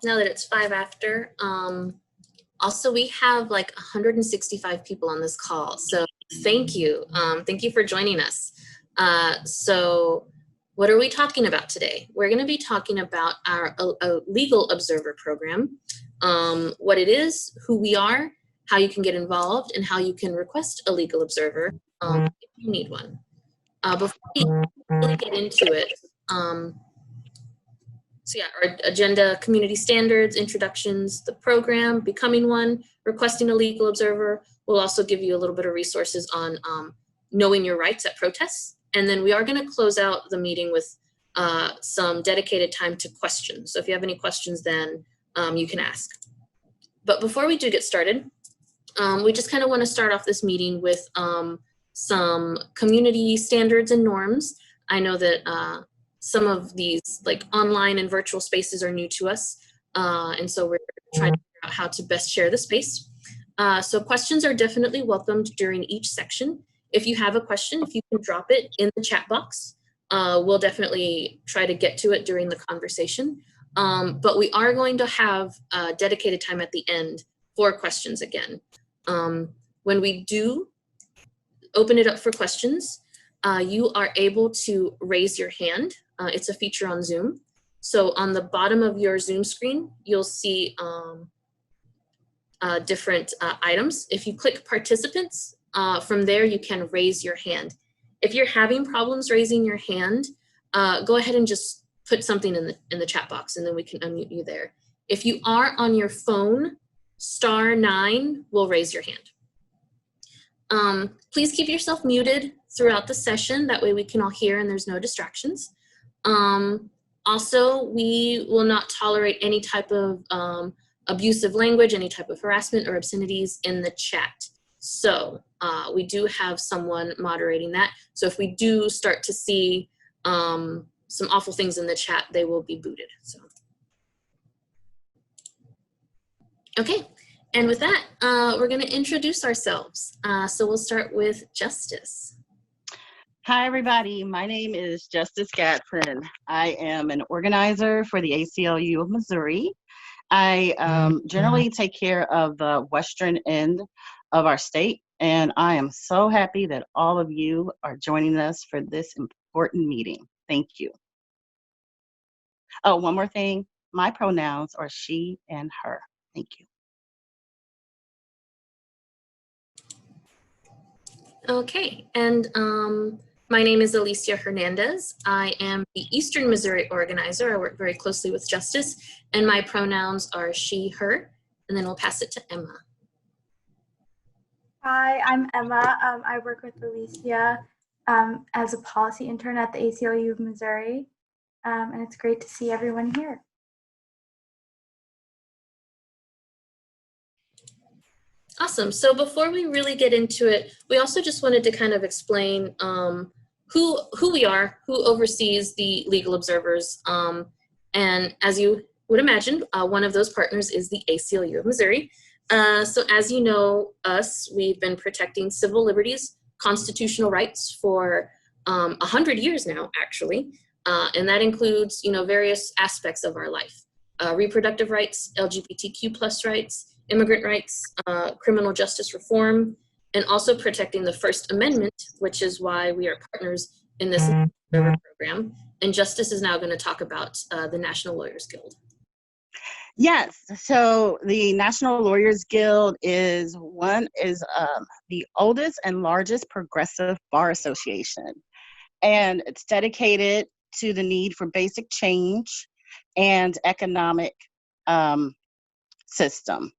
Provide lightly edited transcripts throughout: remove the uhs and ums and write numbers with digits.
now that it's 5 after. Also, we have like 165 people on this call, so thank you. Thank you for joining us. So what are we talking about today? We're going to be talking about our legal observer program, what it is, who we are, how you can get involved, and how you can request a legal observer if you need one. Before we really get into it, so yeah, our agenda: community standards, introductions, the program, becoming one, requesting a legal observer. We'll also give you a little bit of resources on knowing your rights at protests. And then we are going to close out the meeting with some dedicated time to questions. So if you have any questions, then you can ask. But before we do get started, we just kind of want to start off this meeting with some community standards and norms. I know that some of these like online and virtual spaces are new to us. And so we're trying to figure out how to best share the space. So questions are definitely welcomed during each section. If you have a question, if you can drop it in the chat box, we'll definitely try to get to it during the conversation. But we are going to have dedicated time at the end for questions again. When we do open it up for questions, you are able to raise your hand. It's a feature on Zoom. So on the bottom of your Zoom screen, you'll see different items. If you click participants, from there you can raise your hand. If you're having problems raising your hand, go ahead and just put something in the chat box and then we can unmute you there. If you are on your phone, *9 will raise your hand. Please keep yourself muted throughout the session. That way we can all hear and there's no distractions. Also, we will not tolerate any type of abusive language, any type of harassment or obscenities in the chat. So we do have someone moderating that. So if we do start to see some awful things in the chat, they will be booted. So. Okay, and with that, we're going to introduce ourselves. So we'll start with Justice. Hi, everybody. My name is Justice Gatson. I am an organizer for the ACLU of Missouri. I generally take care of the western end of our state, and I am so happy that all of you are joining us for this important meeting. Thank you. Oh, one more thing. My pronouns are she and her. Thank you. Okay, and my name is Alicia Hernandez. I am the Eastern Missouri organizer. I work very closely with Justice, and my pronouns are she, her, and then we'll pass it to Emma. Hi, I'm Emma. I work with Alicia as a policy intern at the ACLU of Missouri, and it's great to see everyone here. Awesome. So before we really get into it, we also just wanted to kind of explain who we are, who oversees the legal observers. And as you would imagine, one of those partners is the ACLU of Missouri. So as you know us, we've been protecting civil liberties, constitutional rights for 100 years now, actually. And that includes, various aspects of our life. Reproductive rights, LGBTQ+ rights, immigrant rights, criminal justice reform, and also protecting the First Amendment, which is why we are partners in this program. And Justice is now going to talk about the National Lawyers Guild. Yes, so the National Lawyers Guild is the oldest and largest progressive bar association. And it's dedicated to the need for basic change and economic system.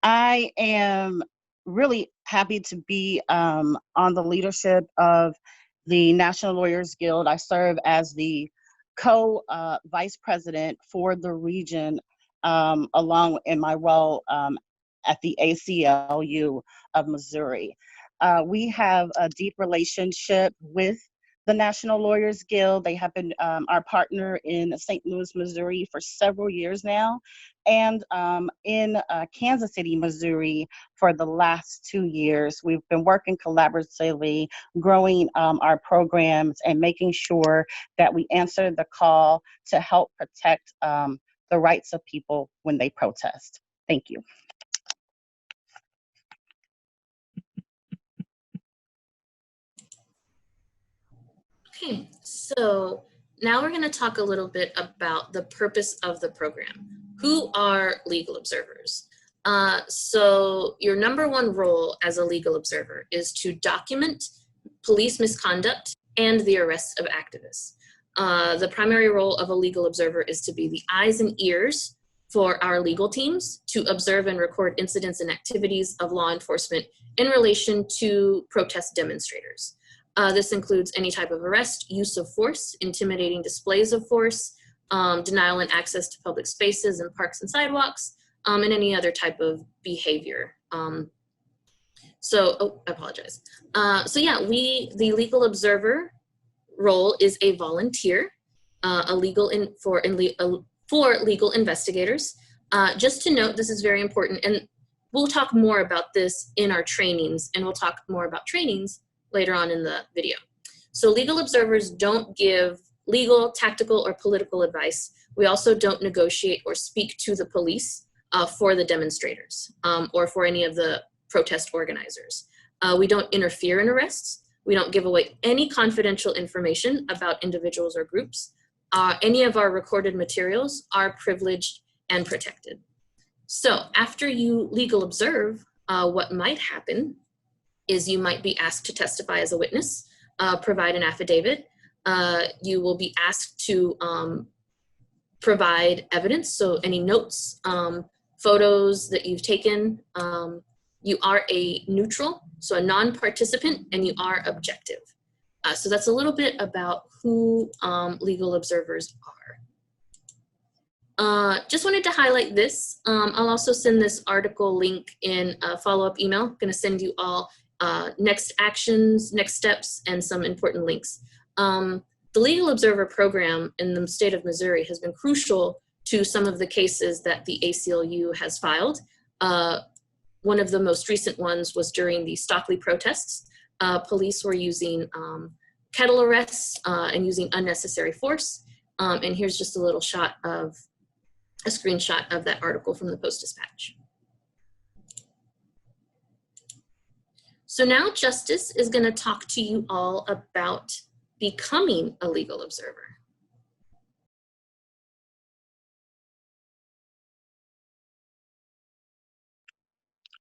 I am really happy to be on the leadership of the National Lawyers Guild. I serve as the co-vice president for the region, along in my role at the ACLU of Missouri. We have a deep relationship with the National Lawyers Guild. They have been our partner in St. Louis, Missouri for several years now, and in Kansas City, Missouri for the last 2 years. We've been working collaboratively, growing our programs and making sure that we answer the call to help protect the rights of people when they protest. Thank you. Okay, so now we're going to talk a little bit about the purpose of the program. Who are legal observers? So your number one role as a legal observer is to document police misconduct and the arrests of activists. The primary role of a legal observer is to be the eyes and ears for our legal teams to observe and record incidents and activities of law enforcement in relation to protest demonstrators. This includes any type of arrest, use of force, intimidating displays of force, denial and access to public spaces and parks and sidewalks, and any other type of behavior. I apologize. So yeah, the legal observer role is a volunteer, for legal investigators. Just to note, this is very important, and we'll talk more about this in our trainings, and we'll talk more about trainings later on in the video. So legal observers don't give legal, tactical, or political advice. We also don't negotiate or speak to the police for the demonstrators or for any of the protest organizers. We don't interfere in arrests. We don't give away any confidential information about individuals or groups. Any of our recorded materials are privileged and protected. So after you legal observe, what might happen is you might be asked to testify as a witness, provide an affidavit. You will be asked to provide evidence, so any notes, photos that you've taken. You are a neutral, so a non-participant, and you are objective. So that's a little bit about who legal observers are. Just wanted to highlight this. I'll also send this article link in a follow-up email. I'm gonna send you all next actions, next steps, and some important links. The Legal Observer Program in the state of Missouri has been crucial to some of the cases that the ACLU has filed. One of the most recent ones was during the Stockley protests. Police were using kettle arrests and using unnecessary force. And here's just a little a screenshot of that article from the Post-Dispatch. So now Justice is going to talk to you all about becoming a legal observer.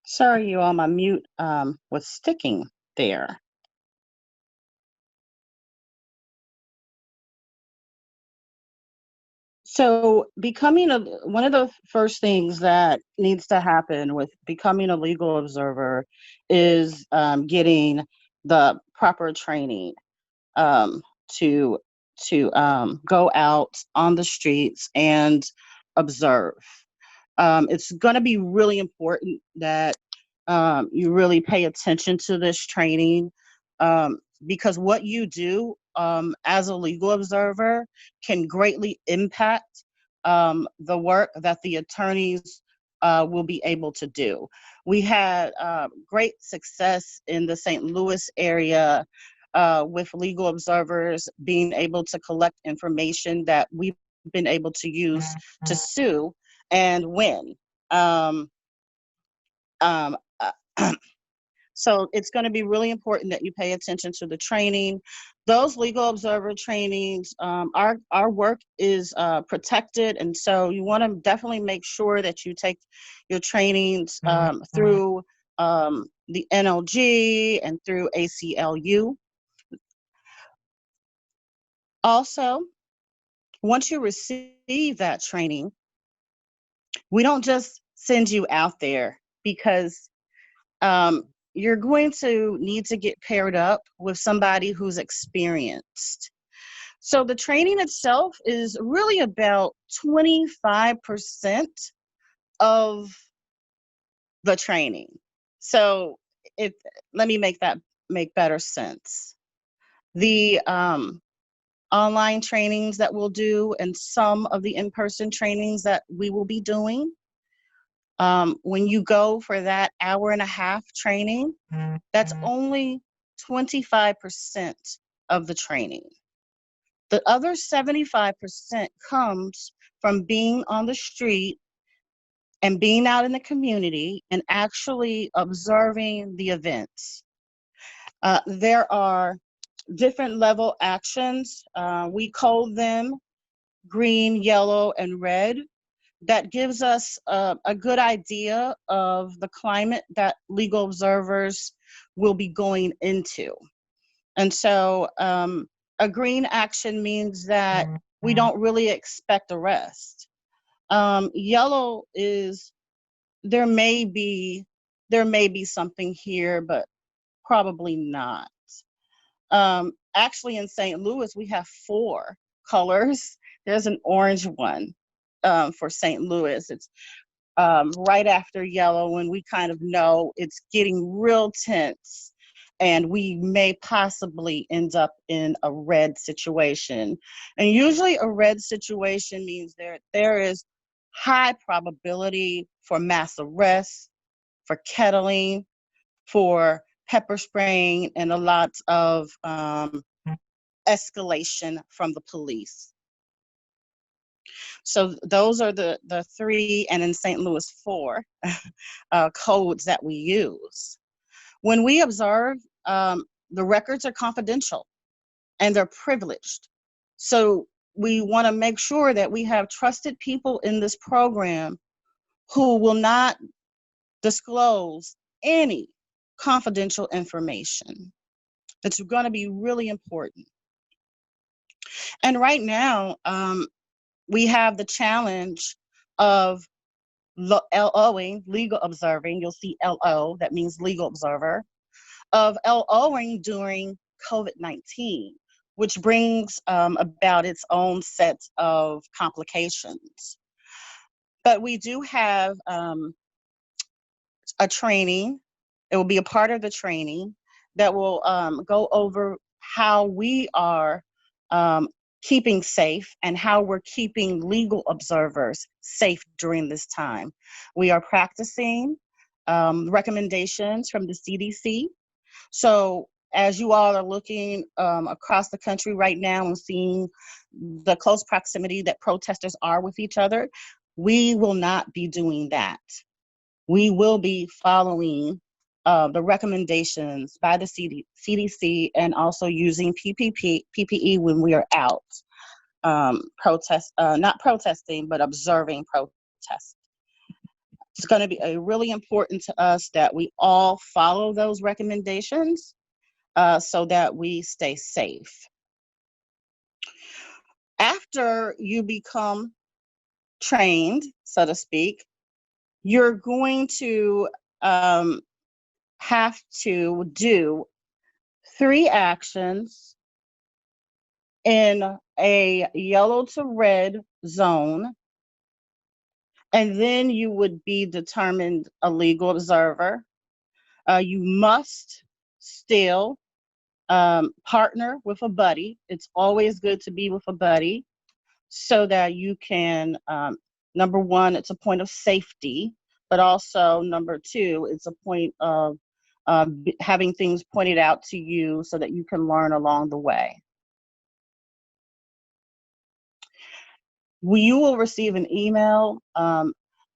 Sorry, you all, my mute was sticking there. So one of the first things that needs to happen with becoming a legal observer is getting the proper training to go out on the streets and observe. It's going to be really important that you really pay attention to this training because what you do as a legal observer can greatly impact the work that the attorneys will be able to do. We had great success in the St. Louis area with legal observers being able to collect information that we've been able to use to sue and win. So it's going to be really important that you pay attention to the training. Those legal observer trainings, our work is protected, and so you want to definitely make sure that you take your trainings through the NLG and through ACLU. Also, once you receive that training, we don't just send you out there because you're going to need to get paired up with somebody who's experienced. So the training itself is really about 25% of the training. So let me make that make better sense. The online trainings that we'll do and some of the in-person trainings that we will be doing, when you go for that hour-and-a-half training, that's only 25% of the training. The other 75% comes from being on the street and being out in the community and actually observing the events. There are different level actions. We code them green, yellow, and red. That gives us a good idea of the climate that legal observers will be going into. And so a green action means that we don't really expect arrest. Yellow is there may be something here, but probably not. Actually, in St. Louis, we have 4 colors. There's an orange one for St. Louis. It's right after yellow, when we kind of know it's getting real tense and we may possibly end up in a red situation. And usually a red situation means there is high probability for mass arrest, for kettling, for pepper spraying, and a lot of escalation from the police. So those are the 3, and in St. Louis 4 codes that we use. When we observe, the records are confidential and they're privileged. So we want to make sure that we have trusted people in this program who will not disclose any confidential information. It's going to be really important. And right now, we have the challenge of LOing, legal observing. You'll see LO, that means legal observer, of LOing during COVID-19, which brings about its own set of complications. But we do have a training. It will be a part of the training that will go over how we are keeping safe and how we're keeping legal observers safe during this time. We are practicing recommendations from the CDC. So as you all are looking across the country right now and seeing the close proximity that protesters are with each other, we will not be doing that. We will be following the recommendations by the CDC and also using PPE when we are out not protesting, but observing protests. It's going to be really important to us that we all follow those recommendations so that we stay safe. After you become trained, so to speak, you're going to have to do 3 actions in a yellow to red zone, and then you would be determined a legal observer. You must still partner with a buddy. It's always good to be with a buddy so that you can, number 1, it's a point of safety, but also number 2, it's a point of having things pointed out to you so that you can learn along the way. You will receive an email.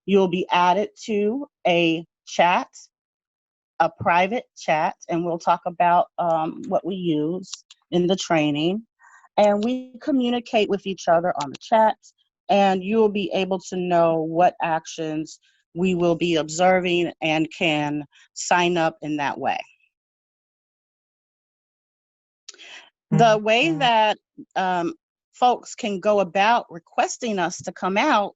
You'll be added to a chat, a private chat, and we'll talk about what we use in the training. And we communicate with each other on the chat, and you'll be able to know what actions we will be observing and can sign up in that way. The way that folks can go about requesting us to come out,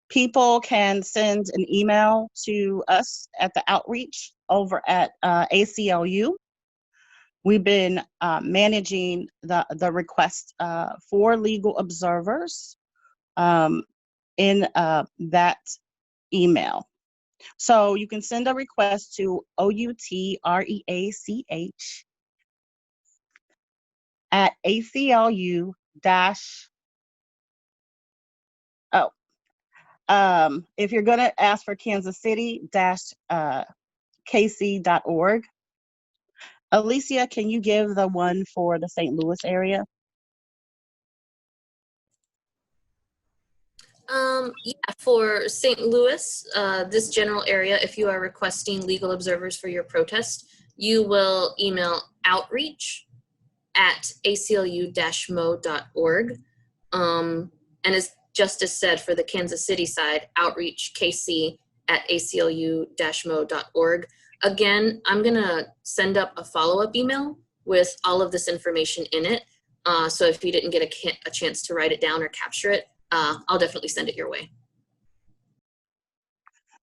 people can send an email to us at the outreach over at ACLU. We've been managing the request for legal observers in that email. So you can send a request to outreach at ACLU if you're going to ask for Kansas City, KC.org. Alicia, can you give the one for the St. Louis area? Yeah, for St. Louis, this general area, if you are requesting legal observers for your protest, you will email outreach@aclu-mo.org. And as Justice said, for the Kansas City side, outreachkc@aclu-mo.org. Again, I'm going to send up a follow-up email with all of this information in it. So if you didn't get a chance to write it down or capture it, I'll definitely send it your way.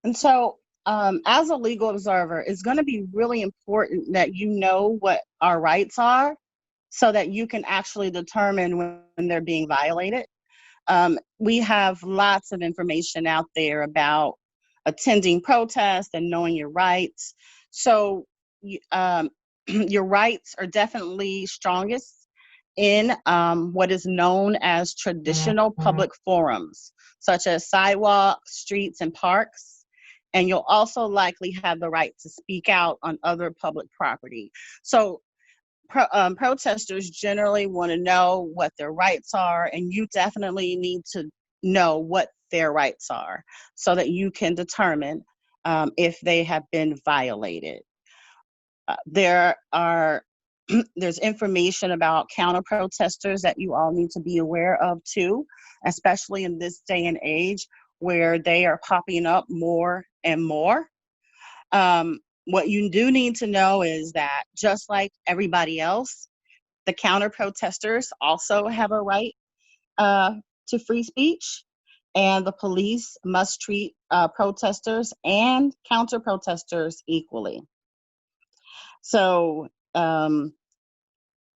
And so, as a legal observer, it's going to be really important that you know what our rights are so that you can actually determine when they're being violated. We have lots of information out there about attending protests and knowing your rights. So your rights are definitely strongest in what is known as traditional public forums, such as sidewalks, streets, and parks. And you'll also likely have the right to speak out on other public property. So protesters generally want to know what their rights are, and you definitely need to know what their rights are so that you can determine if they have been violated. There's information about counter protesters that you all need to be aware of too, especially in this day and age where they are popping up more and more. What you do need to know is that just like everybody else, the counter protesters also have a right to free speech, and the police must treat protesters and counter protesters equally. So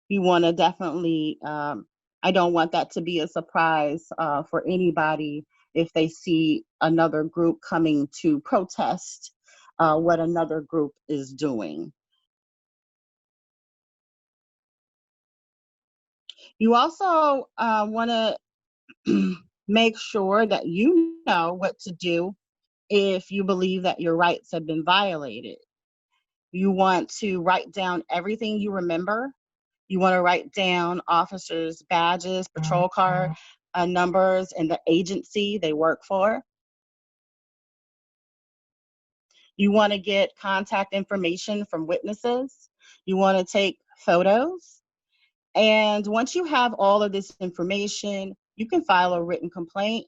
you want to definitely, I don't want that to be a surprise for anybody if they see another group coming to protest what another group is doing. You also want to make sure that you know what to do if you believe that your rights have been violated. You want to write down everything you remember. You want to write down officers' badges, patrol car numbers, and the agency they work for. You want to get contact information from witnesses. You want to take photos. And once you have all of this information, you can file a written complaint.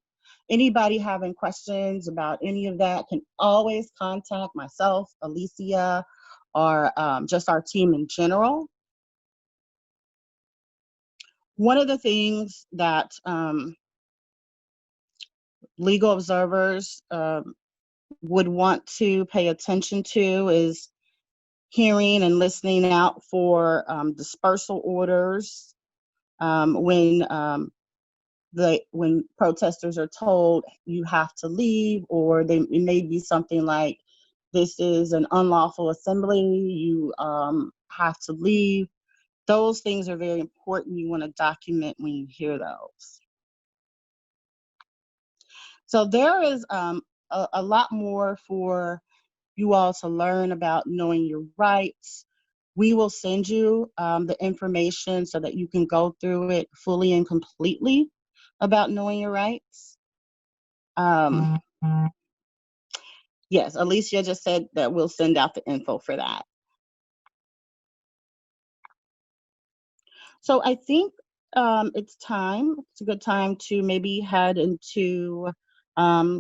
Anybody having questions about any of that can always contact myself, Alicia, or just our team in general. One of the things that legal observers would want to pay attention to is hearing and listening out for dispersal orders when protesters are told you have to leave, or it may be something like, this is an unlawful assembly, you have to leave. Those things are very important. You want to document when you hear those. So there is a lot more for you all to learn about knowing your rights. We will send you the information so that you can go through it fully and completely about knowing your rights. Yes, Alicia just said that we'll send out the info for that. So I think it's a good time to maybe head into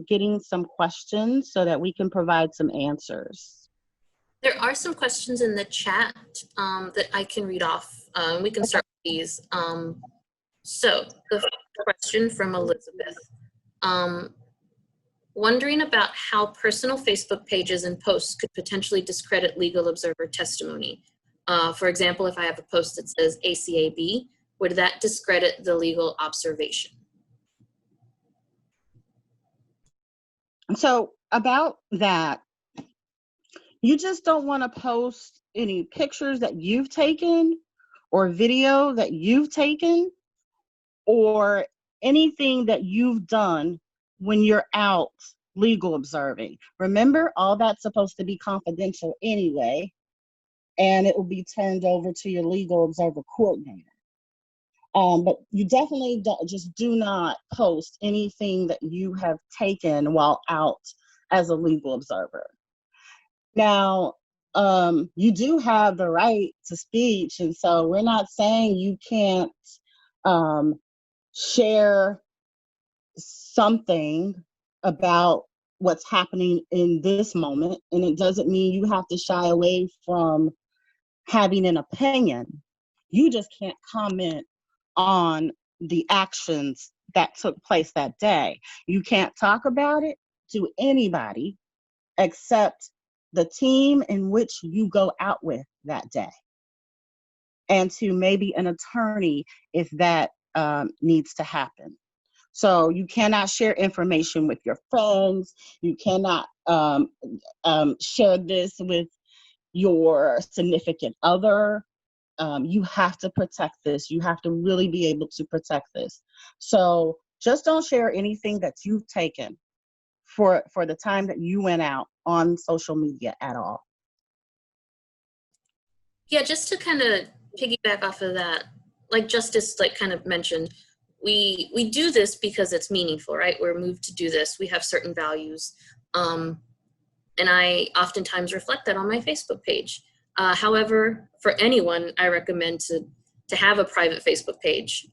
getting some questions so that we can provide some answers. There are some questions in the chat that I can read off. We can start with these. So the first question from Elizabeth. Wondering about how personal Facebook pages and posts could potentially discredit legal observer testimony. For example, if I have a post that says ACAB, would that discredit the legal observation? So about that, you just don't want to post any pictures that you've taken or video that you've taken or anything that you've done when you're out legal observing. Remember, all that's supposed to be confidential anyway. and it will be turned over to your legal observer coordinator. But you definitely do not post anything that you have taken while out as a legal observer. Now, you do have the right to speech, and so we're not saying you can't share something about what's happening in this moment, and it doesn't mean you have to shy away from having an opinion. You just can't comment on the actions that took place that day. You can't talk about it to anybody except the team in which you go out with that day, and to maybe an attorney if that needs to happen. So you cannot share information with your friends. You cannot share this with your significant other. You have to protect this. You have to really be able to protect this. So just don't share anything that you've taken for the time that you went out on social media at all. Yeah, just to kind of piggyback off of that, like Justice kind of mentioned, we do this because it's meaningful, right? We're moved to do this. We have certain values. And I oftentimes reflect that on my Facebook page. However, for anyone, I recommend to have a private Facebook page.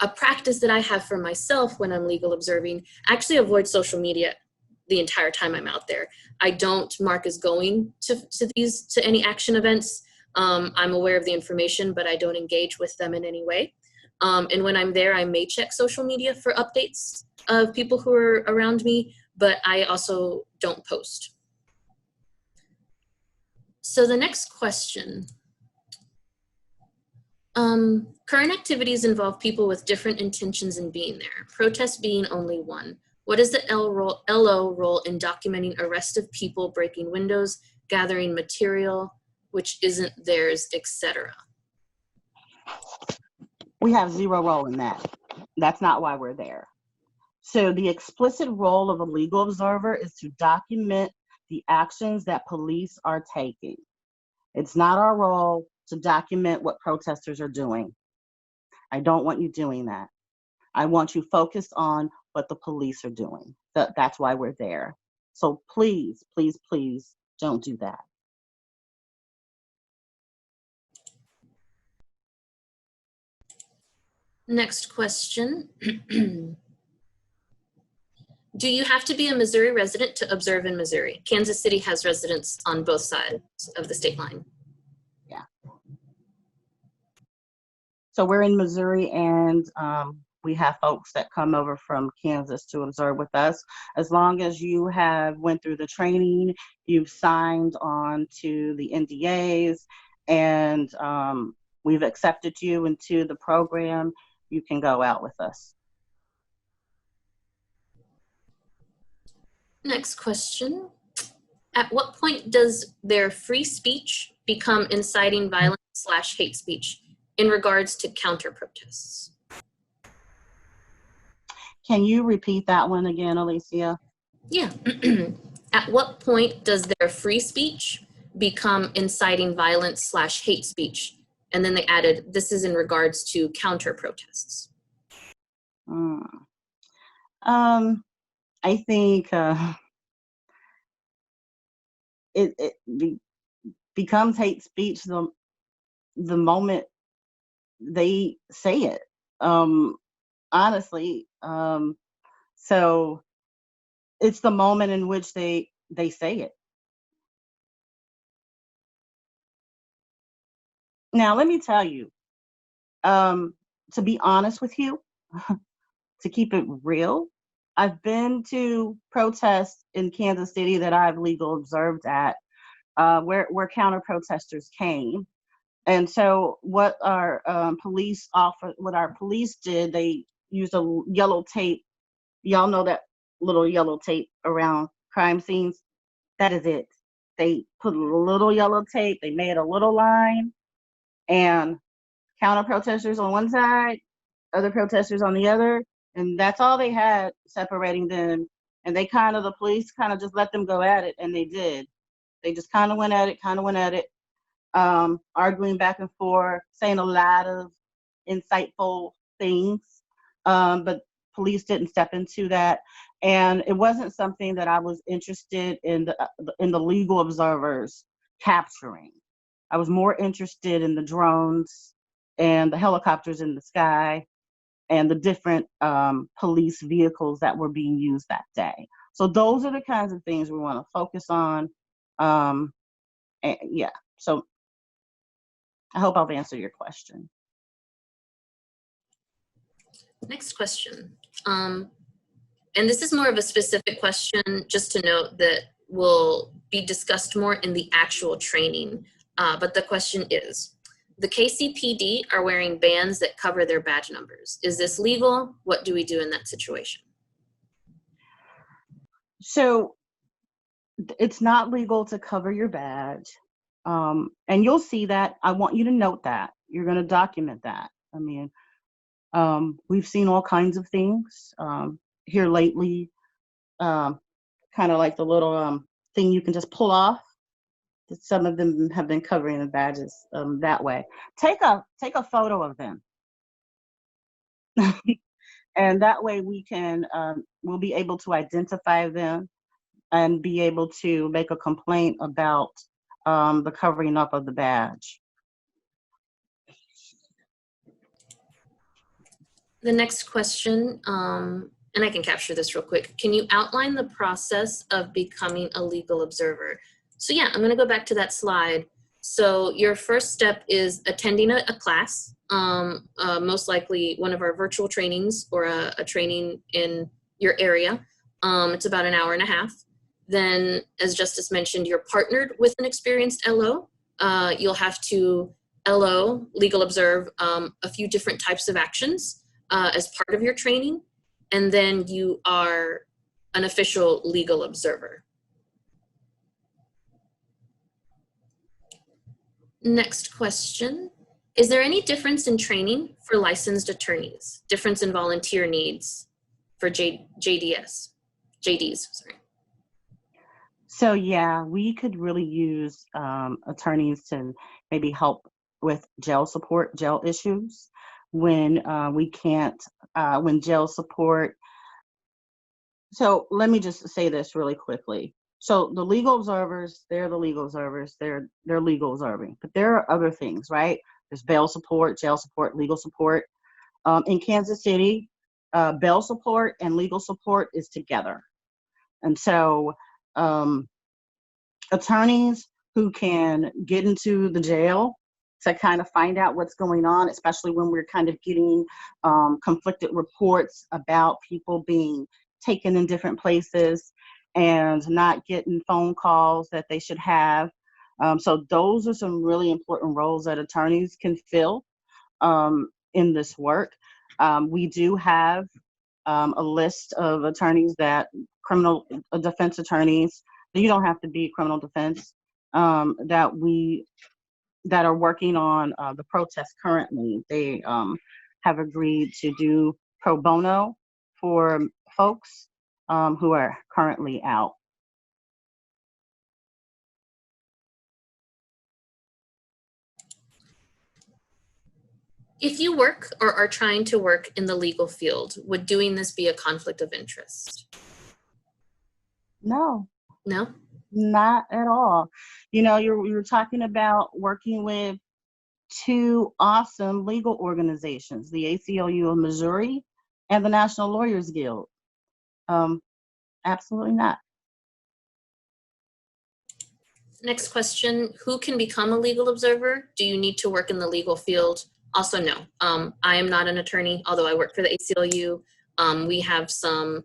A practice that I have for myself when I'm legal observing, I actually avoid social media the entire time I'm out there. I don't mark as going to any action events. I'm aware of the information, but I don't engage with them in any way. And when I'm there, I may check social media for updates of people who are around me, but I also don't post. So the next question. Current activities involve people with different intentions in being there, protests being only one. What is the LO role in documenting arrest of people, breaking windows, gathering material which isn't theirs, etc.? We have zero role in that. That's not why we're there. So the explicit role of a legal observer is to document the actions that police are taking. It's not our role to document what protesters are doing. I don't want you doing that. I want you focused on what the police are doing. That's why we're there. So please, please, please don't do that. Next question. Do you have to be a Missouri resident to observe in Missouri? Kansas City has residents on both sides of the state line. Yeah. So we're in Missouri, and we have folks that come over from Kansas to observe with us. As long as you have went through the training, you've signed on to the NDAs, and we've accepted you into the program, you can go out with us. Next question. At what point does their free speech become inciting violence / hate speech in regards to counter protests? Can you repeat that one again, Alicia? Yeah. At what point does their free speech become inciting violence / hate speech? And then they added, this is in regards to counter protests. I think it becomes hate speech the moment they say it. Honestly, so it's the moment in which they say it. Now, let me tell you, to be honest with you, to keep it real, I've been to protests in Kansas City that I've legal observed at, where counter protesters came. And so what our police did, they used a yellow tape. Y'all know that little yellow tape around crime scenes? That is it. They put a little yellow tape, they made a little line, and counter protesters on one side, other protesters on the other, and that's all they had separating them. And the police kind of just let them go at it, and they did. They just kind of went at it, arguing back and forth, saying a lot of insightful things. But police didn't step into that. And it wasn't something that I was interested in the legal observers capturing. I was more interested in the drones and the helicopters in the sky and the different police vehicles that were being used that day. So those are the kinds of things we want to focus on. And yeah, so I hope I've answered your question. Next question. And this is more of a specific question, just to note that will be discussed more in the actual training. But the question is, the KCPD are wearing bands that cover their badge numbers. Is this legal? What do we do in that situation? So it's not legal to cover your badge. And you'll see that. I want you to note that. You're going to document that. I mean, we've seen all kinds of things here lately, kind of like the little thing you can just pull off. Some of them have been covering the badges that way. Take a photo of them, and that way we'll be able to identify them and be able to make a complaint about the covering up of the badge. The next question, and I can capture this real quick. Can you outline the process of becoming a legal observer? So yeah, I'm gonna go back to that slide. So your first step is attending a class, most likely one of our virtual trainings or a training in your area. It's about an hour and a half. Then, as Justice mentioned, you're partnered with an experienced LO. You'll have to legal observe a few different types of actions as part of your training. And then you are an official legal observer. Next question. Is there any difference in training for licensed attorneys? Difference in volunteer needs for JDs, sorry. So yeah, we could really use attorneys to maybe help with jail issues when we can't, when jail support. So let me just say this really quickly. So the legal observers, they're the legal observers, they're legal observing, but there are other things, right? There's bail support, jail support, legal support. In Kansas City, bail support and legal support is together. And so attorneys who can get into the jail to kind of find out what's going on, especially when we're kind of getting conflicted reports about people being taken in different places and not getting phone calls that they should have. So those are some really important roles that attorneys can fill in this work. We do have a list of attorneys criminal defense attorneys. You don't have to be criminal defense that are working on the protest currently. They have agreed to do pro bono for folks who are currently out. If you work or are trying to work in the legal field, would doing this be a conflict of interest? No. No? Not at all. You know, you're talking about working with two awesome legal organizations, the ACLU of Missouri and the National Lawyers Guild. Absolutely not. Next question, who can become a legal observer? Do you need to work in the legal field? Also, no. I am not an attorney, although I work for the ACLU. We have some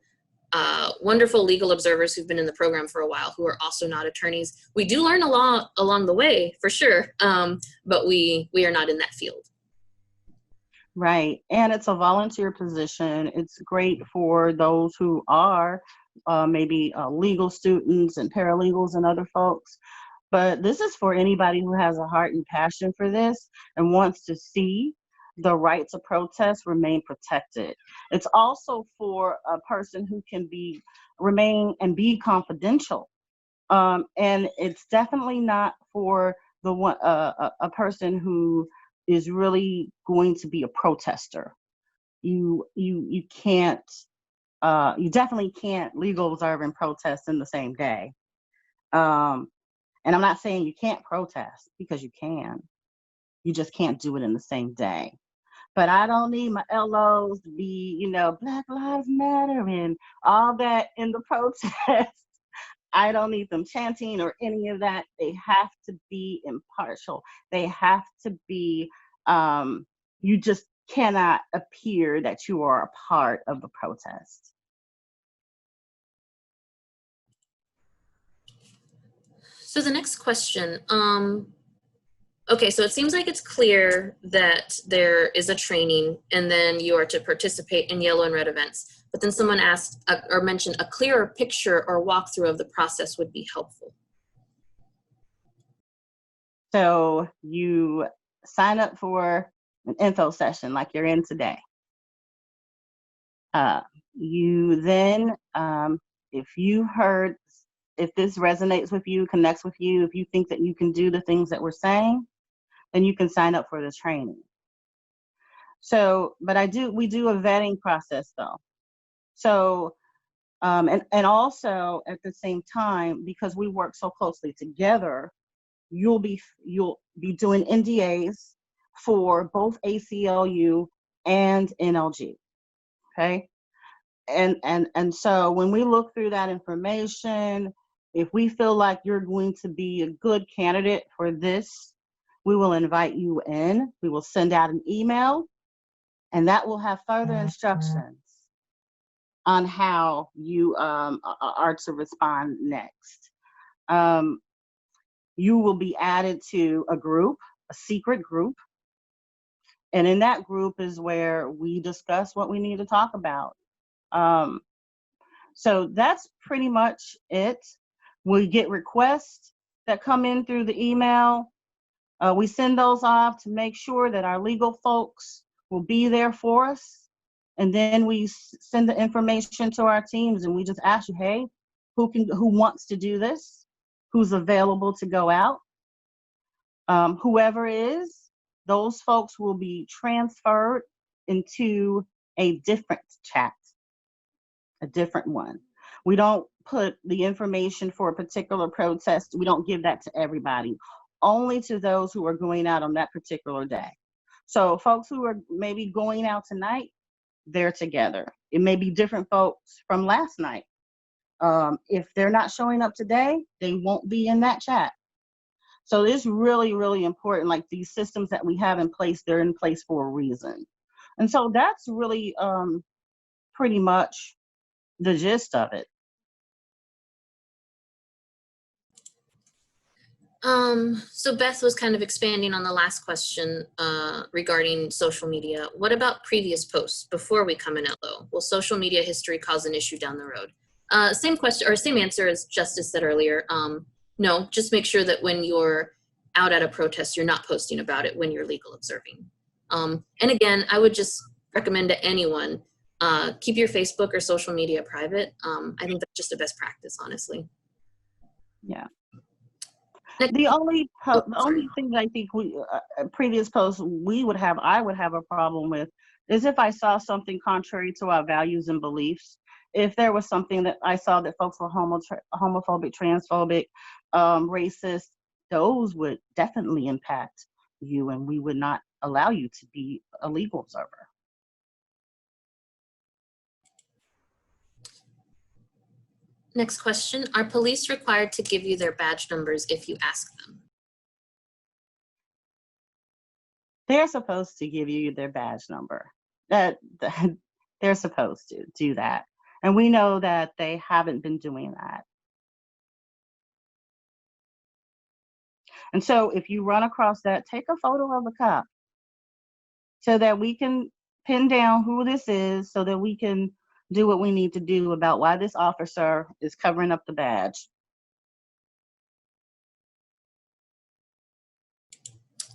wonderful legal observers who've been in the program for a while who are also not attorneys. We do learn a lot along the way, for sure, but we are not in that field. Right, and it's a volunteer position. It's great for those who are maybe legal students and paralegals and other folks. But this is for anybody who has a heart and passion for this and wants to see the right to protest remain protected. It's also for a person who can remain and be confidential And it's definitely not for the one a person who is really going to be a protester. You can't. You definitely can't legal observe and protest in the same day. And I'm not saying you can't protest, because you can. You just can't do it in the same day. But I don't need my LOs to be, you know, Black Lives Matter and all that in the protest. I don't need them chanting or any of that. They have to be impartial. They have to be, you just cannot appear that you are a part of the protest. So the next question, okay, so it seems like it's clear that there is a training and then you are to participate in yellow and red events. But then someone asked or mentioned a clearer picture or walkthrough of the process would be helpful. So you sign up for an info session like you're in today. You then, if this resonates with you, connects with you, if you think that you can do the things that we're saying, then you can sign up for the training. So, but we do a vetting process though. So, and also at the same time, because we work so closely together, you'll be doing NDAs for both ACLU and NLG, okay? And so when we look through that information, if we feel like you're going to be a good candidate for this, we will invite you in. We will send out an email, and that will have further instructions on how you are to respond next. You will be added to a group, a secret group. And in that group is where we discuss what we need to talk about. So that's pretty much it. We get requests that come in through the email. We send those off to make sure that our legal folks will be there for us. And then we send the information to our teams and we just ask you, hey, who wants to do this? Who's available to go out? Whoever is, those folks will be transferred into a different chat, a different one. We don't put the information for a particular protest. We don't give that to everybody, only to those who are going out on that particular day. So folks who are maybe going out tonight, they're together. It may be different folks from last night. If they're not showing up today, they won't be in that chat. So it's really, really important. Like these systems that we have in place, they're in place for a reason. And so that's really pretty much the gist of it. So Beth was kind of expanding on the last question regarding social media. What about previous posts before we come in at low? Will social media history cause an issue down the road? Same question or same answer as Justice said earlier. No, just make sure that when you're out at a protest, you're not posting about it when you're legal observing. And again, I would just recommend to anyone, keep your Facebook or social media private. I think that's just a best practice, honestly. Yeah. The only thing that I think previous posts I would have a problem with is if I saw something contrary to our values and beliefs. If there was something that I saw that folks were homophobic, transphobic, racist, those would definitely impact you, and we would not allow you to be a legal observer. Next question, are police required to give you their badge numbers if you ask them? They're supposed to give you their badge number. They're supposed to do that. And we know that they haven't been doing that. And so if you run across that, take a photo of the cop so that we can pin down who this is, so that we can do what we need to do about why this officer is covering up the badge.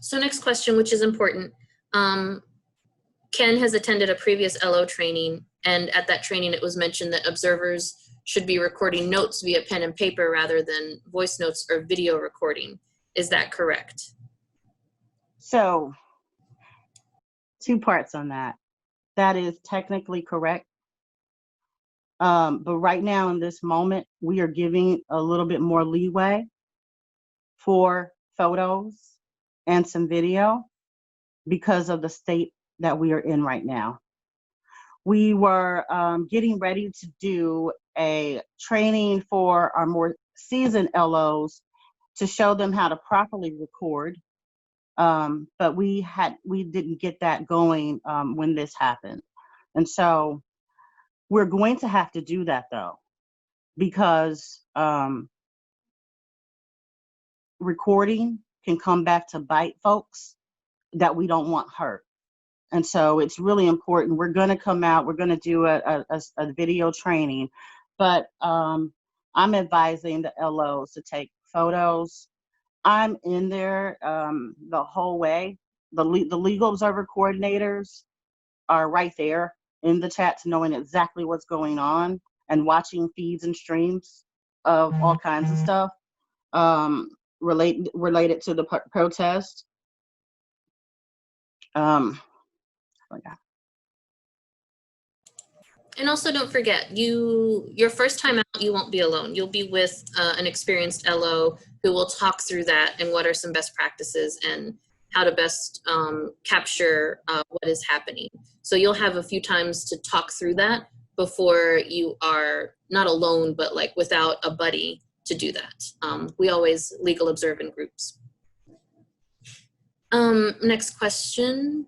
So next question, which is important. Ken has attended a previous LO training, and at that training it was mentioned that observers should be recording notes via pen and paper rather than voice notes or video recording. Is that correct? So, 2 parts on that. That is technically correct. But right now in this moment, we are giving a little bit more leeway for photos and some video because of the state that we are in right now. We were getting ready to do a training for our more seasoned LOs to show them how to properly record. But we didn't get that going when this happened. And so we're going to have to do that though, because recording can come back to bite folks that we don't want hurt. And so it's really important. We're going to come out, we're going to do a video training, but I'm advising the LOs to take photos. I'm in there the whole way. The legal observer coordinators are right there in the chats, knowing exactly what's going on and watching feeds and streams of all kinds of stuff related to the protest. And also don't forget, your first time out, you won't be alone. You'll be with an experienced LO who will talk through that and what are some best practices and how to best capture what is happening. So you'll have a few times to talk through that before you are not alone, but like without a buddy to do that. We always legal observe in groups. Next question.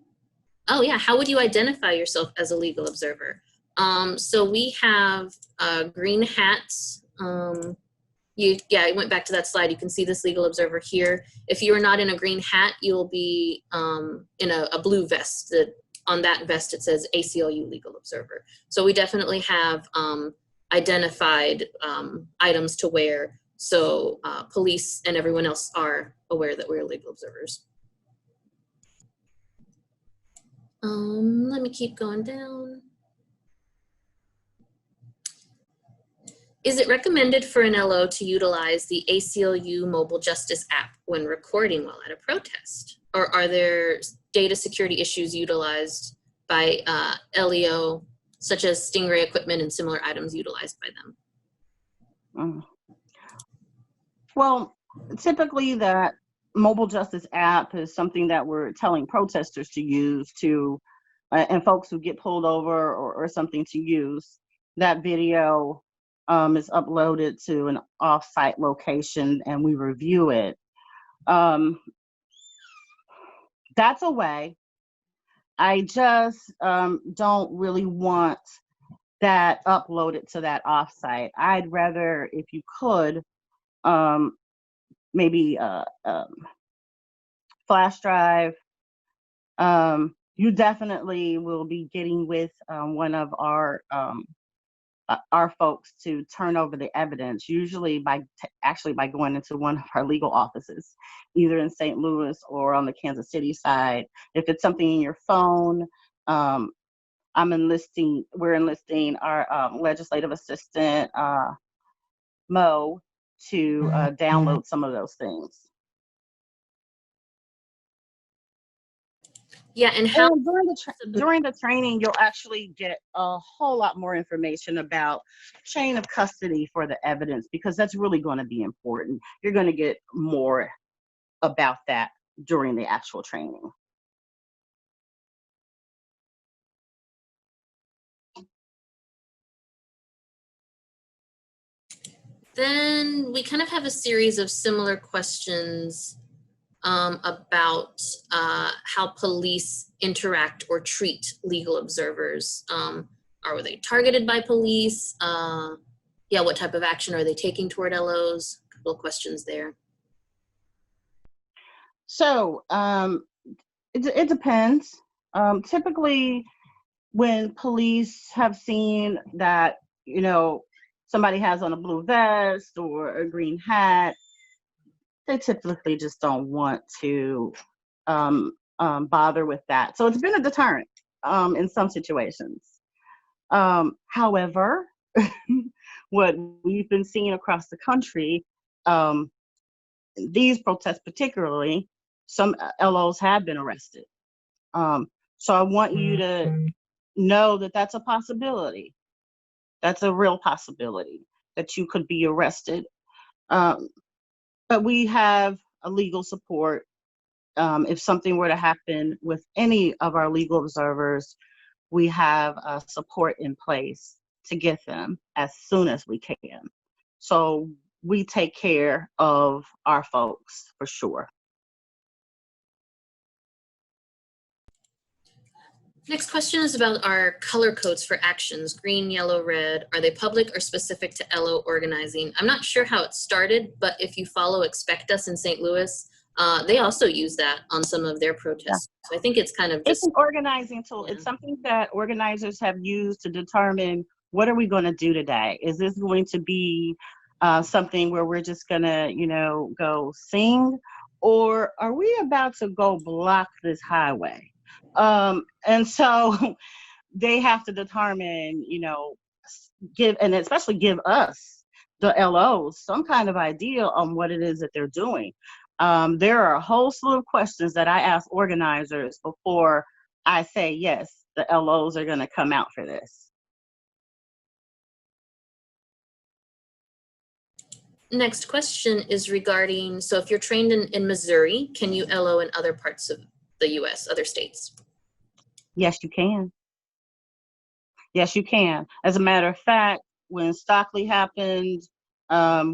Oh yeah, how would you identify yourself as a legal observer? So we have green hats. Yeah, I went back to that slide. You can see this legal observer here. If you are not in a green hat, you'll be in a blue vest. On that vest, it says ACLU legal observer. So we definitely have identified items to wear, so police and everyone else are aware that we're legal observers. Let me keep going down. Is it recommended for an LO to utilize the ACLU Mobile Justice app when recording while at a protest? Or are there data security issues utilized by LEO, such as Stingray equipment and similar items utilized by them? Well, typically that Mobile Justice app is something that we're telling protesters to use to, and folks who get pulled over or something to use. That video is uploaded to an off-site location and we review it. That's a way. I just don't really want that uploaded to that off-site. I'd rather, if you could, maybe flash drive. You definitely will be getting with one of our folks to turn over the evidence, usually by going into one of our legal offices, either in St. Louis or on the Kansas City side. If it's something in your phone, we're enlisting our legislative assistant, Mo, to download some of those things. Yeah, and how during the training, you'll actually get a whole lot more information about chain of custody for the evidence, because that's really going to be important. You're going to get more about that during the actual training. Then we kind of have a series of similar questions about how police interact or treat legal observers. Are they targeted by police? Yeah, what type of action are they taking toward LOs? A couple of questions there. So it depends. Typically, when police have seen that, somebody has on a blue vest or a green hat, they typically just don't want to bother with that. So it's been a deterrent in some situations. However, what we've been seeing across the country, these protests particularly, some LOs have been arrested. So I want you to know that that's a possibility. That's a real possibility that you could be arrested. But we have a legal support. If something were to happen with any of our legal observers, we have support in place to get them as soon as we can. So we take care of our folks for sure. Next question is about our color codes for actions, green, yellow, red. Are they public or specific to LO organizing? I'm not sure how it started, but if you follow Expect Us in St. Louis, they also use that on some of their protests. Yeah. So I think it's kind of just— It's an organizing tool. Yeah. It's something that organizers have used to determine, what are we going to do today? Is this going to be something where we're just going to, go sing? Or are we about to go block this highway? And so they have to determine, and especially give us, the LOs, some kind of idea on what it is that they're doing. There are a whole slew of questions that I ask organizers before I say, yes, the LOs are going to come out for this. Next question is regarding, so if you're trained in Missouri, can you LO in other parts of the US, other states? Yes, you can. Yes, you can. As a matter of fact, when Stockley happened,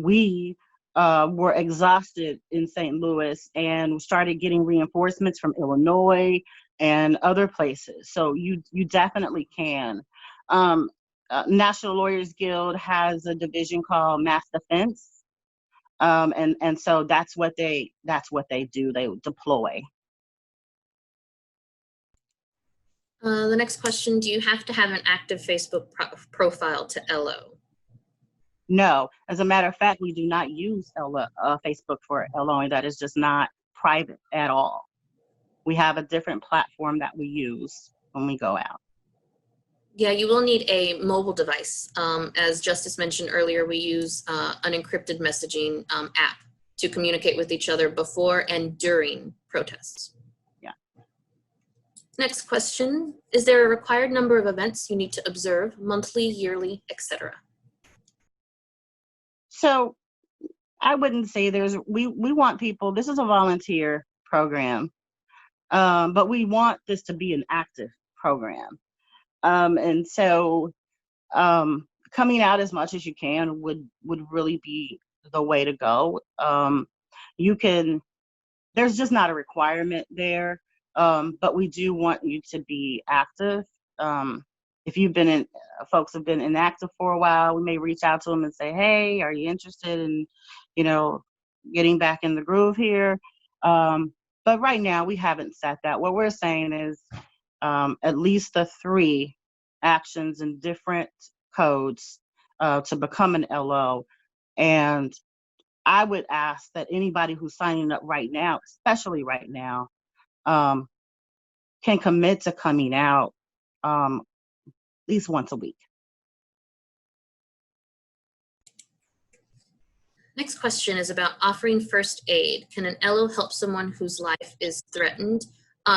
we were exhausted in St. Louis and started getting reinforcements from Illinois and other places. So you definitely can. National Lawyers Guild has a division called Mass Defense. And so that's what they do. They deploy. The next question, do you have to have an active Facebook profile to LO? No, as a matter of fact, we do not use Facebook for LOing. That is just not private at all. We have a different platform that we use when we go out. Yeah, you will need a mobile device. As Justice mentioned earlier, we use an encrypted messaging app to communicate with each other before and during protests. Yeah. Next question, is there a required number of events you need to observe, monthly, yearly, etc.? So I wouldn't say we want people, this is a volunteer program, but we want this to be an active program. And so coming out as much as you can would really be the way to go. There's just not a requirement there, but we do want you to be active. If folks have been inactive for a while, we may reach out to them and say, hey, are you interested in, getting back in the groove here? But right now we haven't set that. What we're saying is at least the 3 actions in different codes to become an LO. And I would ask that anybody who's signing up right now, especially right now, can commit to coming out at least once a week. Next question is about offering first aid. Can an LO help someone whose life is threatened?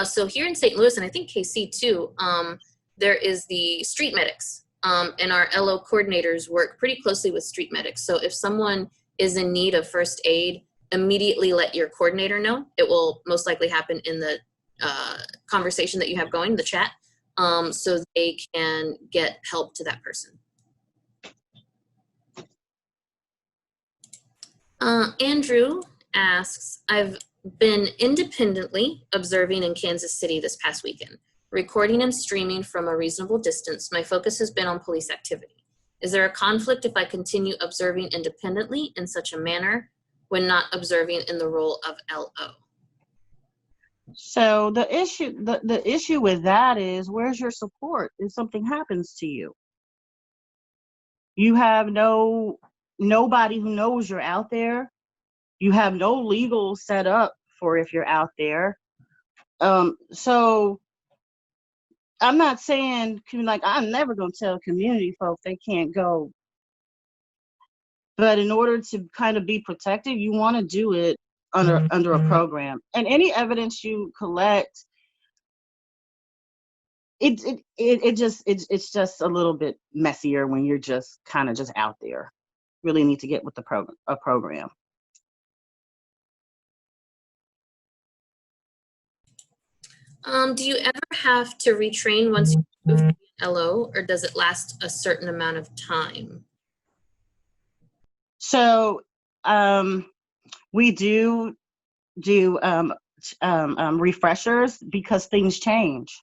So here in St. Louis, and I think KC too, there is the street medics, and our LO coordinators work pretty closely with street medics. So if someone is in need of first aid, immediately let your coordinator know. It will most likely happen in the conversation that you have going, the chat, so they can get help to that person. Andrew asks, I've been independently observing in Kansas City this past weekend, recording and streaming from a reasonable distance. My focus has been on police activity. Is there a conflict if I continue observing independently in such a manner when not observing in the role of LO? So the issue with that is, where's your support if something happens to you? You have nobody who knows you're out there. You have no legal set up for if you're out there. So I'm not saying, I'm never going to tell community folks they can't go But in order to kind of be protected, you want to do it under a program. And any evidence you collect, it's just a little bit messier when you're just kind of just out there. Really need to get with a program. Do you ever have to retrain once you move to LO, or does it last a certain amount of time? So we do refreshers because things change.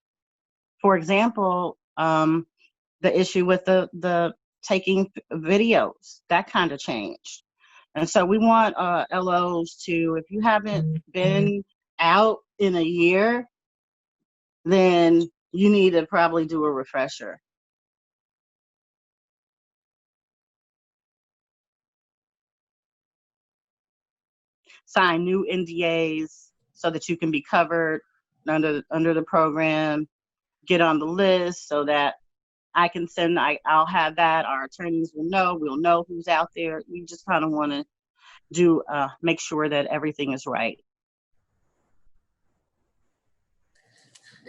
For example, the issue with the taking videos, that kind of changed. And so we want LOs to, if you haven't been out in a year, then you need to probably do a refresher. Sign new NDAs so that you can be covered under the program, get on the list so that I can send, I'll have that, our attorneys will know, we'll know who's out there. We just kind of want to do, make sure that everything is right.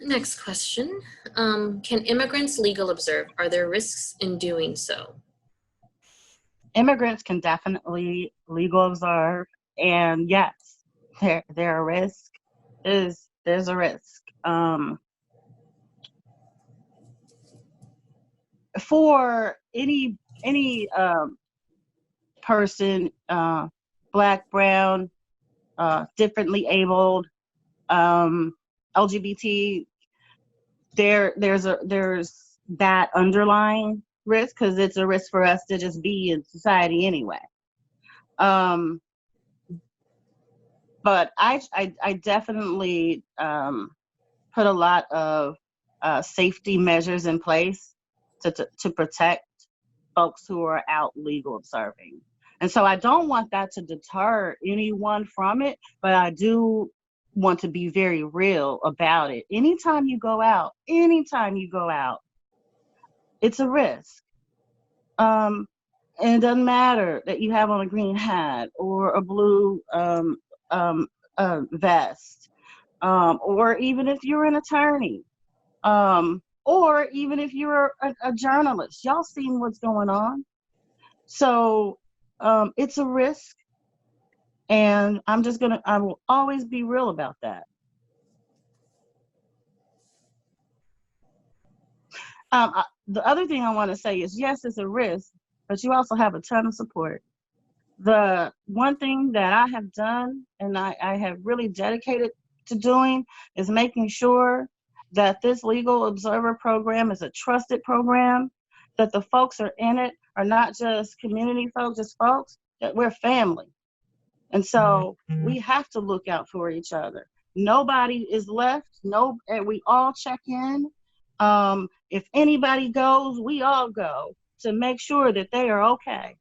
Next question. Can immigrants legal observe? Are there risks in doing so? Immigrants can definitely legal observe, and yes, there are risks. There's a risk. For any person, Black, brown, differently abled, LGBT, there's that underlying risk, because it's a risk for us to just be in society anyway. But I definitely put a lot of safety measures in place to protect folks who are out legal observing. And so I don't want that to deter anyone from it, but I do want to be very real about it. Anytime you go out, it's a risk. And it doesn't matter that you have on a green hat or a blue vest, or even if you're an attorney, or even if you're a journalist. Y'all seen what's going on. So it's a risk, and I will always be real about that. The other thing I want to say is, yes, it's a risk, but you also have a ton of support. The one thing that I have done, and I have really dedicated to doing, is making sure that this legal observer program is a trusted program, that the folks are in it are not just community folks, just folks, that we're family. And so we have to look out for each other. Nobody is left, and we all check in. If anybody goes, we all go to make sure that they are okay.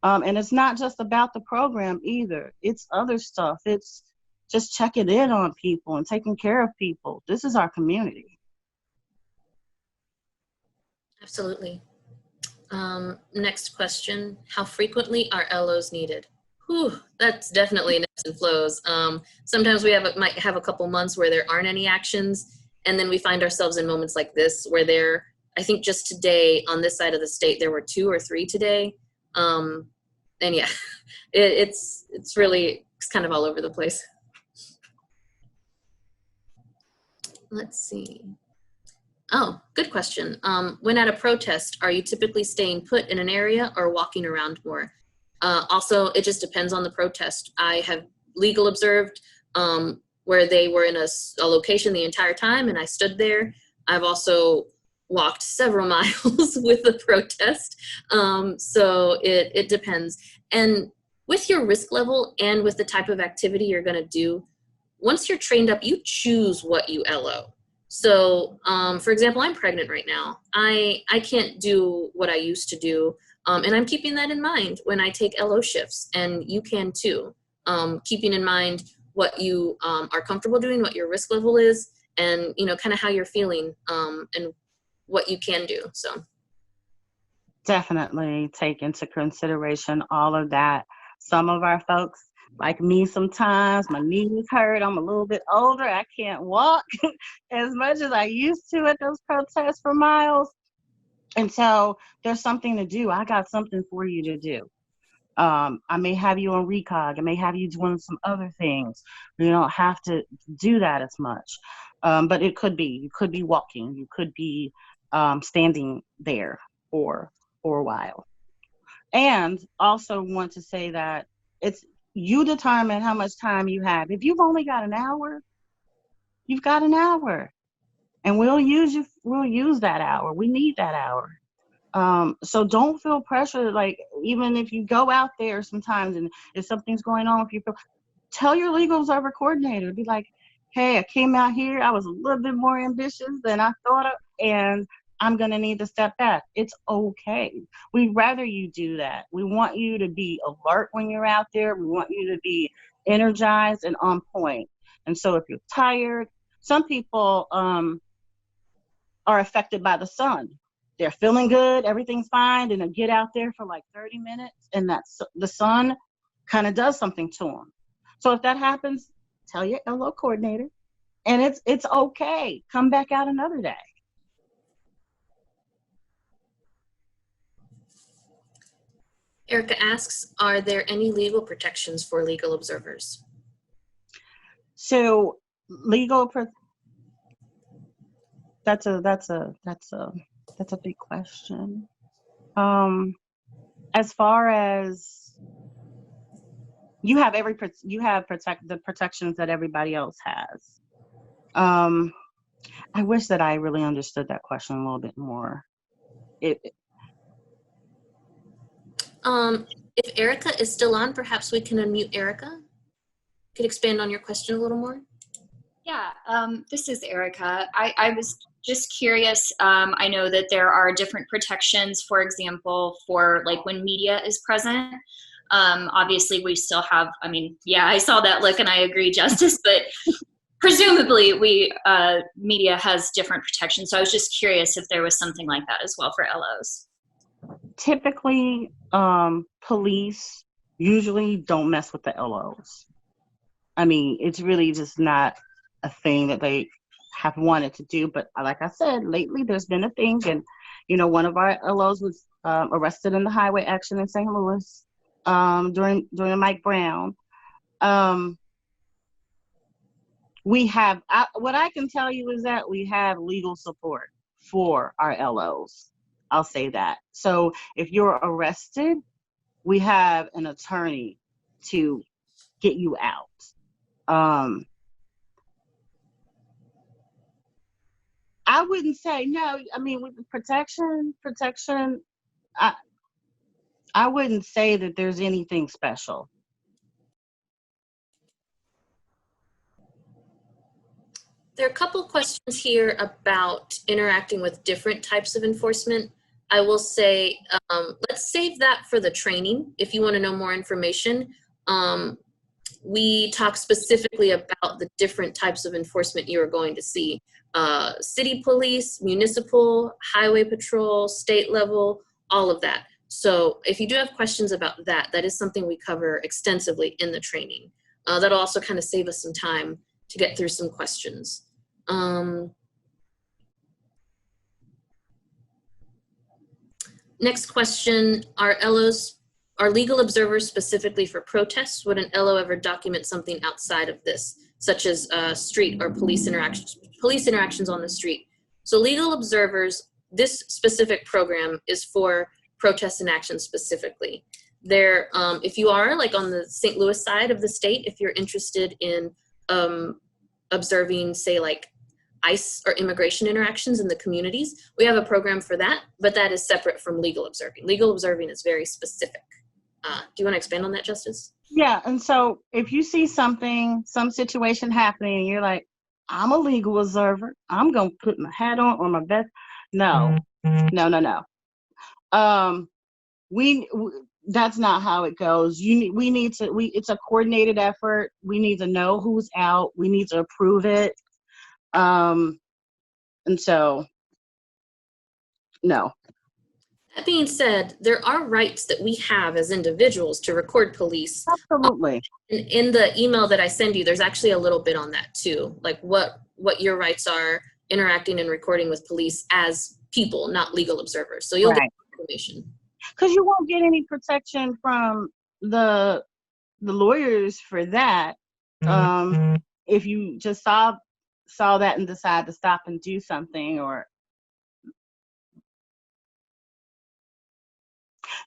And it's not just about the program either. It's other stuff. It's just checking in on people and taking care of people. This is our community. Absolutely. Next question. How frequently are LOs needed? Whew, that's definitely ebbs and flows. Sometimes we might have a couple months where there aren't any actions, and then we find ourselves in moments like this where I think just today on this side of the state, there were 2 or 3 today. And yeah, it's kind of all over the place. Let's see. Oh, good question. When at a protest, are you typically staying put in an area or walking around more? Also, it just depends on the protest. I have legal observed where they were in a location the entire time and I stood there. I've also walked several miles with the protest. So it depends. And with your risk level and with the type of activity you're gonna do, once you're trained up, you choose what you LO. So for example, I'm pregnant right now. I can't do what I used to do. And I'm keeping that in mind when I take LO shifts, and you can too. Keeping in mind what you are comfortable doing, what your risk level is, and kind of how you're feeling and what you can do. So definitely take into consideration all of that. Some of our folks, like me, sometimes my knees hurt. I'm a little bit older. I can't walk as much as I used to at those protests for miles. And so there's something to do. I got something for you to do. I may have you on recog. I may have you doing some other things. You don't have to do that as much. But you could be walking. You could be standing there for a while. And also want to say that it's you determine how much time you have. If you've only got an hour, you've got an hour. And we'll use that hour. We need that hour. So don't feel pressure. Like, even if you go out there sometimes and if something's going on, tell your legal observer coordinator, be like, hey, I came out here, I was a little bit more ambitious than I thought of, and I'm going to need to step back. It's okay. We'd rather you do that. We want you to be alert when you're out there. We want you to be energized and on point. And so if you're tired, some people are affected by the sun. They're feeling good, everything's fine, and they get out there for like 30 minutes, and the sun kind of does something to them. So if that happens, tell your LO coordinator, and it's okay. Come back out another day. Erica asks, are there any legal protections for legal observers? So that's a big question. As far as you have the protections that everybody else has. I wish that I really understood that question a little bit more. If Erica is still on, perhaps we can unmute Erica. Could expand on your question a little more? Yeah, this is Erica. I was just curious. I know that there are different protections, for example, for like when media is present. Obviously, we still have, yeah, I saw that look and I agree, Justice, but presumably media has different protections. So I was just curious if there was something like that as well for LOs. Typically, police usually don't mess with the LOs. It's really just not a thing that they have wanted to do. But like I said, lately there's been a thing, and one of our LOs was arrested in the highway action in St. Louis during the Mike Brown. What I can tell you is that we have legal support for our LOs. I'll say that. So if you're arrested, we have an attorney to get you out. I wouldn't say no. With the protection, I wouldn't say that there's anything special. There are a couple questions here about interacting with different types of enforcement. I will say, let's save that for the training. If you want to know more information, we talk specifically about the different types of enforcement you are going to see. City police, municipal, highway patrol, state level, all of that. So if you do have questions about that, that is something we cover extensively in the training. That'll also kind of save us some time to get through some questions. Next question, are legal observers specifically for protests? Would an LO ever document something outside of this, such as street or police interactions on the street? So legal observers, this specific program is for protests and actions specifically. There, if you are like on the St. Louis side of the state, if you're interested in observing, say, like ICE or immigration interactions in the communities, we have a program for that, but that is separate from legal observing. Legal observing is very specific. Do you want to expand on that, Justice? Yeah, and so if you see some situation happening, and you're like, I'm a legal observer, I'm going to put my hat on or my vest. No. That's not how it goes. It's a coordinated effort. We need to know who's out. We need to approve it. And so, no. That being said, there are rights that we have as individuals to record police. Absolutely. In the email that I send you, there's actually a little bit on that too, like what your rights are interacting and recording with police as people, not legal observers. So you'll get information. Because you won't get any protection from the lawyers for that. If you just saw that and decide to stop and do something, or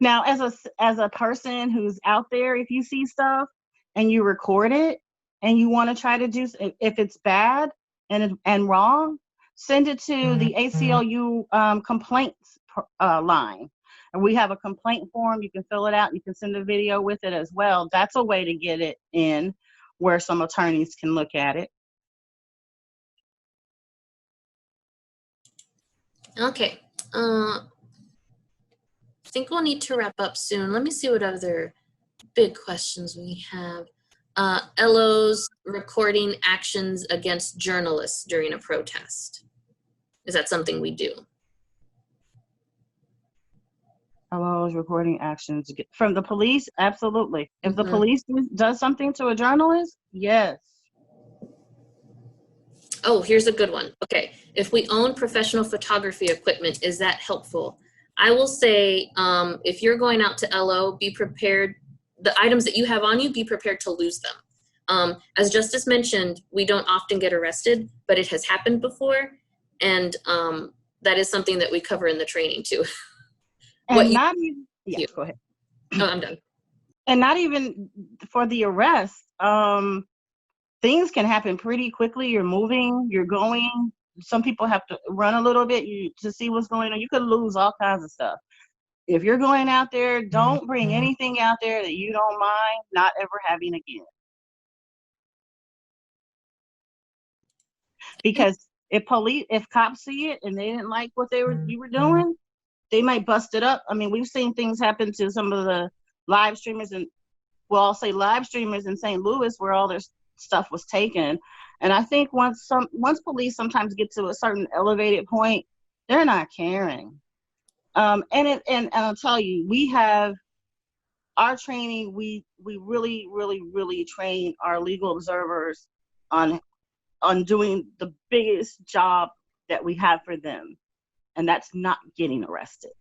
now as a person who's out there, if you see stuff and you record it and you want to try to do, if it's bad and wrong, send it to the ACLU complaints line. And we have a complaint form. You can fill it out. You can send a video with it as well. That's a way to get it in where some attorneys can look at it. Okay. I think we'll need to wrap up soon. Let me see what other big questions we have. LO's recording actions against journalists during a protest. Is that something we do? LO's recording actions from the police? Absolutely. If the police does something to a journalist, yes. Oh, here's a good one. Okay. If we own professional photography equipment, is that helpful? I will say, if you're going out to LO, be prepared. The items that you have on you, be prepared to lose them. As Justice mentioned, we don't often get arrested, but it has happened before. And that is something that we cover in the training too. And not even, go ahead. Oh, I'm done. And not even for the arrest. Things can happen pretty quickly. You're moving, you're going. Some people have to run a little bit to see what's going on. You could lose all kinds of stuff. If you're going out there, don't bring anything out there that you don't mind not ever having again. Because if cops see it and they didn't like what you were doing, they might bust it up. I mean, we've seen things happen to some of the live streamers, and I'll say live streamers in St. Louis where all their stuff was taken. And I think once police sometimes get to a certain elevated point, they're not caring. And I'll tell you, we have our training. We really, really, really train our legal observers on doing the biggest job that we have for them, and that's not getting arrested.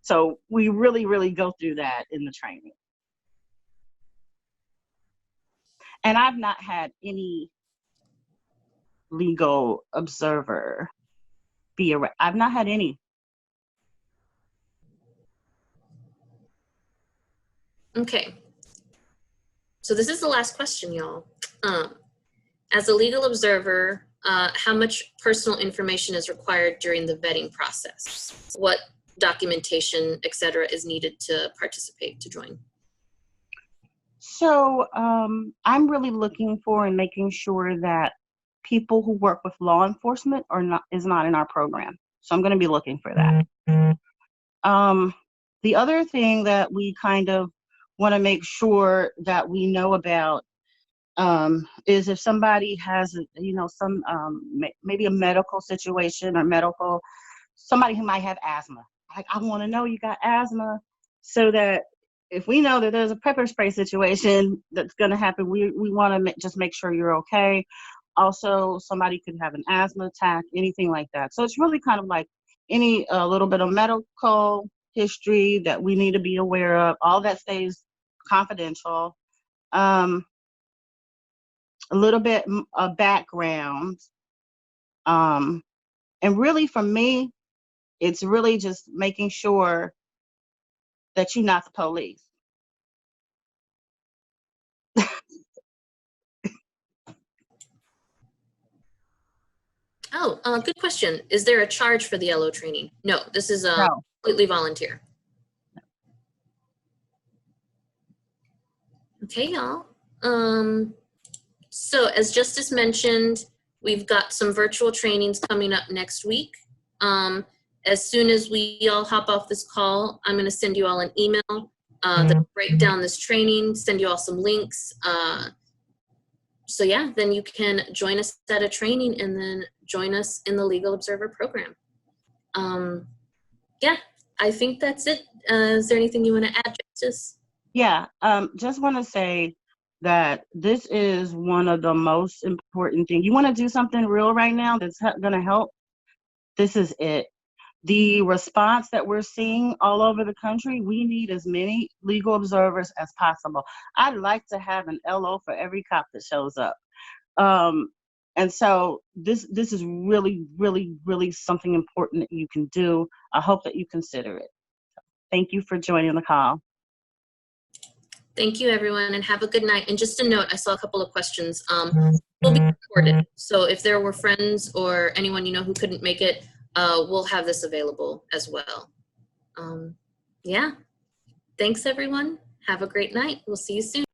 So we really, really go through that in the training. And I've not had any legal observer be arrested. I've not had any. Okay. So this is the last question, y'all. As a legal observer, how much personal information is required during the vetting process? What documentation, et cetera, is needed to participate, to join? So I'm really looking for and making sure that people who work with law enforcement is not in our program. So I'm going to be looking for that. The other thing that we kind of want to make sure that we know about is if somebody has, some maybe a medical situation or somebody who might have asthma. I want to know you got asthma, so that if we know that there's a pepper spray situation that's going to happen, we want to just make sure you're okay. Also, somebody could have an asthma attack, anything like that. So it's really kind of like any little bit of medical history that we need to be aware of. All that stays confidential. A little bit of background. And really for me, it's really just making sure that you're not the police. Oh, good question. Is there a charge for the LO training? No, this is No. completely volunteer. Okay, y'all. So as Justice mentioned, we've got some virtual trainings coming up next week. As soon as we all hop off this call, I'm going to send you all an email that break down this training, send you all some links. So yeah, then you can join us at a training and then join us in the Legal Observer program. Yeah, I think that's it. Is there anything you want to add, Justice? Yeah, just want to say that this is one of the most important things. You want to do something real right now that's going to help? This is it. The response that we're seeing all over the country, we need as many legal observers as possible. I'd like to have an LO for every cop that shows up. And so this is really, really, really something important that you can do. I hope that you consider it. Thank you for joining the call. Thank you, everyone, and have a good night. And just a note, I saw a couple of questions. Will be recorded. So if there were friends or anyone you know who couldn't make it, we'll have this available as well. Yeah. Thanks, everyone. Have a great night. We'll see you soon.